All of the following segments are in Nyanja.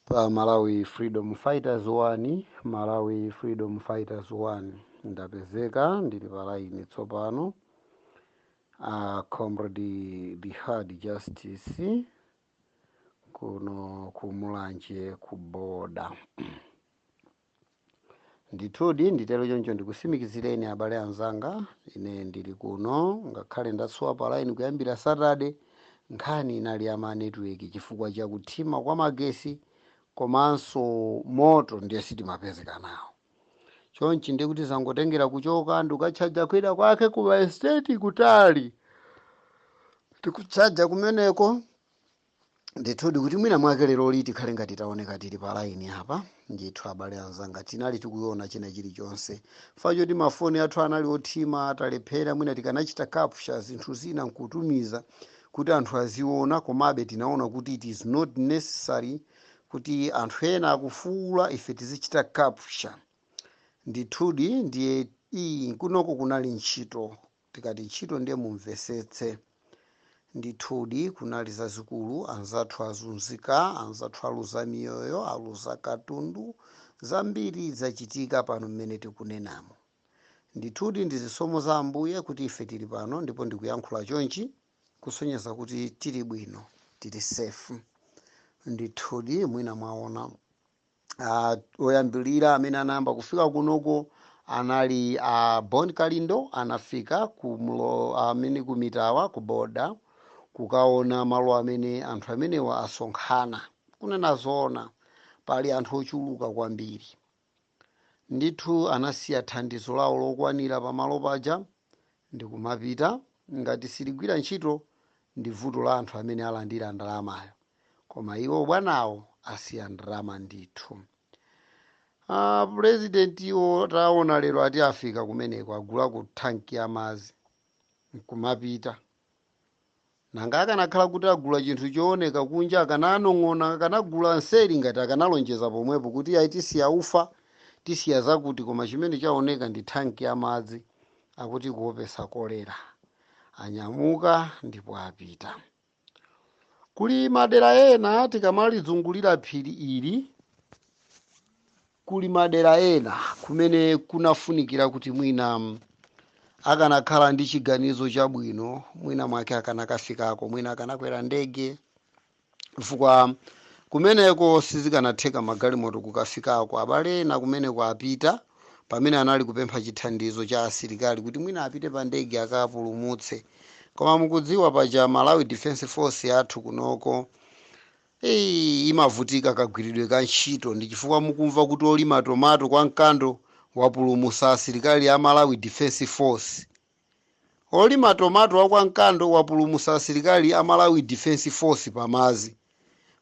pa Malawi Freedom Fighters 1, Malawi Freedom Fighters 1 ndapezeka ndili pa line tsopano. Comrade the hard justice kuno ku Mulanje ku boda. Ndithudi nditero choncho ndikusimikizireni abale anzanga, ine ndili kuno ngakhale ndatsuwa pa line kuyambira Saturday. Nkhani inali ya ma network chifukwa cha kuthima kwa magesi komanso moto ndiye sitimapezeka nawo. Chonchi ndikuti zangotengera kuchoka ndikuchaja kwida kwake ku estate kutali. Tikuchaja kumeneko ndithudi kuti mwina mwake lero liti khale ngati taoneka tili pa line apa. Ndithu abale anzanga tinali tikuona china chilichonse facho ti mafoni athu anali othima atalephera, mwina tikanachita capture zinthu zina nkutumiza kuti anthu aziona, komabe tinaona kuti it is not necessary kuti anthu ena akufuula ife tizichita capture. Ndithudi ndiye kunoko kunali ntchito, tikati ntchito ndiye mumvesetse. Ndithudi kunali zazikulu, anzathu azunzika, anzathu aluza miyoyo, aluza katundu, zambiri zachitika pano mmene tikunenamo. Ndithudi ndizisomo za Ambuye kuti ife tili pano ndipo ndikuyankhula chonchi kusonyeza kuti tili bwino, tili safe. Ndithudi mwina mwaona oyambilira amene anayamba kufika kunoko anali Bon Kalindo, anafika amene kumitawa ku boda kukaona malo amene anthu amenewa asonkhana. Kunena zoona pali anthu ochuluka kwambiri. Ndithu anasiya thandizo lawo lokwanira pamalo paja ndikumapita. Ngati siligwira ntchito ndi vuto la anthu amene alandira ndalamayo, koma iwo bwanawo asiya ndalama ndithu. President iwo taona lero ati afika kumeneko agula ku tanki ya madzi nkumapita. Nanga akanakhala kuti agula chinthu chooneka kunja akananong'ona, akanagula nseri ngati akanalonjeza pomwepo kuti ayi tisiya ufa tisiya zakuti, koma chimene chaoneka ndi tanki ya madzi akuti kuopesa kolera. Anyamuka ndipo apita. Kuli madera ena tikamalizungulira phiri ili, kuli madera ena kumene kunafunikira kuti mwina akanakhala ndi chiganizo chabwino, mwina mwake akanakafikako, mwina akanakwera ndege, chifukwa kumeneko sizikanatheka magalimoto kukafikako. Abale ena kumeneko apita pamene anali kupempha chithandizo cha asilikali kuti mwina apite pa ndege akapulumutse. Koma mukudziwa paja Malawi Defense Force yathu kunoko imavutika kagwiridwe ka ntchito, ndi chifukwa mukumva kuti olima tomato kwa mkando wapulumusa asilikali ya Malawi Defense Force. Olima tomato wa kwa mkando wapulumusa asilikali ya Malawi Defense Force pamazi.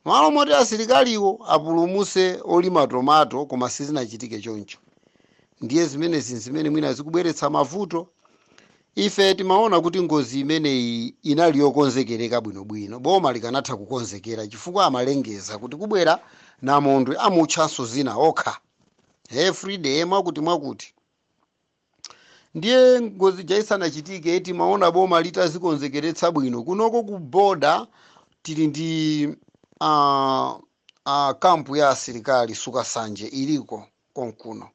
Malo moti asilikaliwo apulumuse olima tomato koma sizinachitike choncho. Ndiye zimene mwina zikubweretsa mavuto. Ife timaona kuti ngozi imeneyi inali yokonzekereka bwinobwino. Boma likanatha kukonzekera chifukwa amalengeza kuti kubwera namondwe amutchanso zina okha. Every day mwakuti. Ndiye ngozi jaisanachitike timaona boma litazikonzekeretsa bwino. Kunoko ku boda tili ndi kampu ya asilikali Sukasanje iliko konkuno.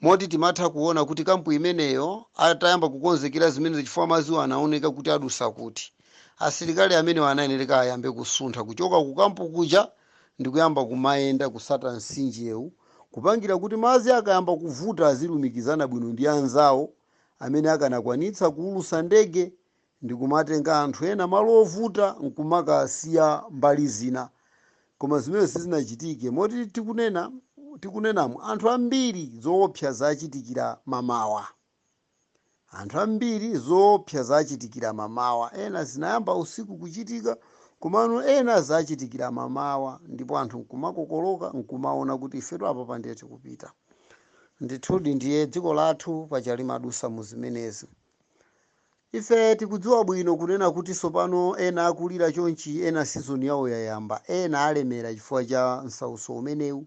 Moti timatha kuona kuti kampu imeneyo atayamba kukonzekera zimene chifukwa maziwa anaoneka kuti adusa kuti asilikali amene wanayenereka ayambe kusuntha kuchoka ku kampu kuja ndi kuyamba kumayenda kusata nsinjewu, kupangira kuti mazi akayamba kuvuta azilumikizana bwino ndi anzawo amene akanakwanitsa kuulusa ndege ndi kumatenga anthu ena malo ovuta nkumakasiya mbali zina. Koma zimene sizinachitike. Moti tikunenamo anthu ambiri zoopsa zachitikira mamawa. Anthu ambiri zoopsa zachitikira mamawa. Ena zinayamba usiku kuchitika, komano ena zachitikira mamawa, ndipo anthu nkumakokoloka nkumaona kuti ifetu apa pandiye tikupita. Ndithudi ndiye dziko lathu pachali madusa mu zimenezi. Ife tikudziwa bwino kunena kuti sopano ena akulira chonchi, ena season yawo yayamba, ena alemera chifukwa cha nsauso umenewu,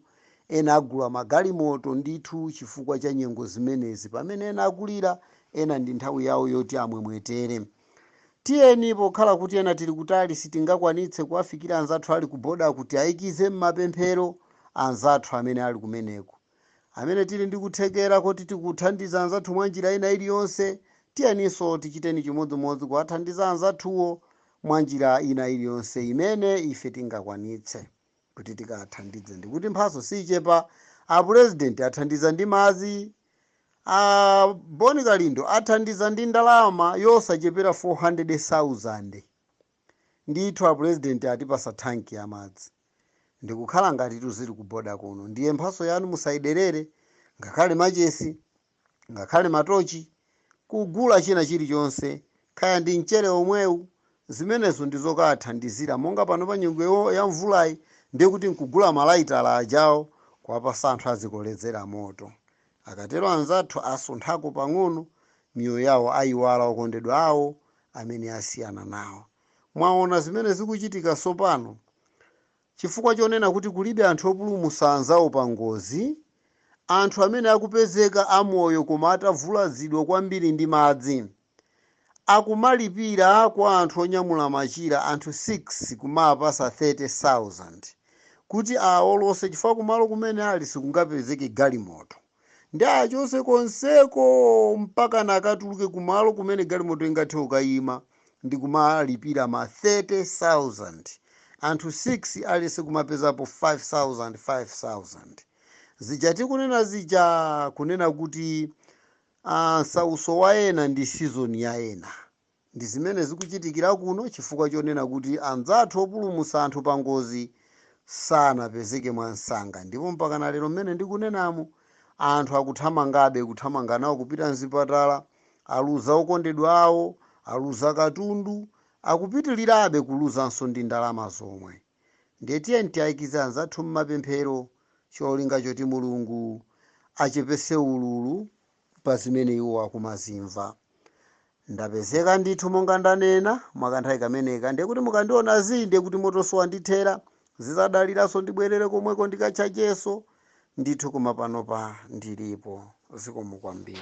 ena agula magalimoto ndithu chifukwa cha nyengo zimenezi. Pamene ena akulira, ena ndi nthawi yawo yoti amwemwetere. tiyeni pokhala kuti ena tili kutali sitingakwanitse kuwafikira anzathu ali kuboda kuti ayikize m'mapemphero anzathu amene ali kumeneko, amene tili ndi kuthekera kuti tikuthandiza anzathu mwa njira ina iliyonse. Tiyeninso tichiteni chimodzimodzi kuwathandiza anzathuwo mwa njira ina iliyonse imene ife tingakwanitse kuti tikathandize. Ndikuti mphatso sichepa. Apurezidenti athandiza ndi madzi, Boni Kalindo athandiza ndi ndalama yosachepera 400,000. Ndithu apurezidenti atipasa thanki ya madzi. Ndikukhala ngati tuzili kuboda kuno. Ndiye mphatso yanu musayiderere, ngakhale machesi, ngakhale matochi, kugula china chilichonse, kaya ndi mchere omwewu. Zimenezo ndizokathandizira monga pano pa nyengo ya mvulayi, ndiye kuti nkugula malaitala ajawo kuwapasa anthu azikolezera moto. Akatero anzathu asunthako pang'ono, miyoyo yawo ayiwala okondedwa awo amene asiyana nawo. Mwaona zimene zikuchitika sopano, chifukwa chonena kuti kulibe anthu opulumutsa anzawo pa ngozi, anthu amene akupezeka amoyo koma atavulazidwa kwambiri ndi madzi, akumalipira kwa anthu onyamula machira anthu 6 kumapasa 30,000 kuti awolose, chifukwa kumalo kumene ali sikungapezeke galimoto. Ndi achonse konseko mpaka nakatuluke kumalo kumene galimoto ingathe ukayima, ndi kumalipira ma 30,000. Anthu 6 alese kumapezapo 5,000. Zijati kunena zija kunena kuti sauso wa ena ndi season ya ena. Ndi zimene zikuchitikira kuno, chifukwa chonena kuti anzathu opulumutsa anthu pa ngozi sanapezeke mwansanga. Ndipo mpaka na lero mmene ndikunenamo, anthu akuthamangabe kuthamanga nawo kupita mzipatala, aluza okondedwa awo, aluza katundu, akupitilirabe kuluzanso ndi ndalama zomwe. Ndiye tiyeni tiyayikize anzathu m'mapemphero, cholinga choti Mulungu achepese ululu pa zimene iwo akumazimva. Ndapezeka ndithu monga ndanena mwakanthawi kameneka, ndiye kuti mukandiona zinde kuti motoso wandithera, zizadaliranso ndibwerere komweko ndikachacheso ndithu, koma panopa ndilipo. Zikomo kwambiri.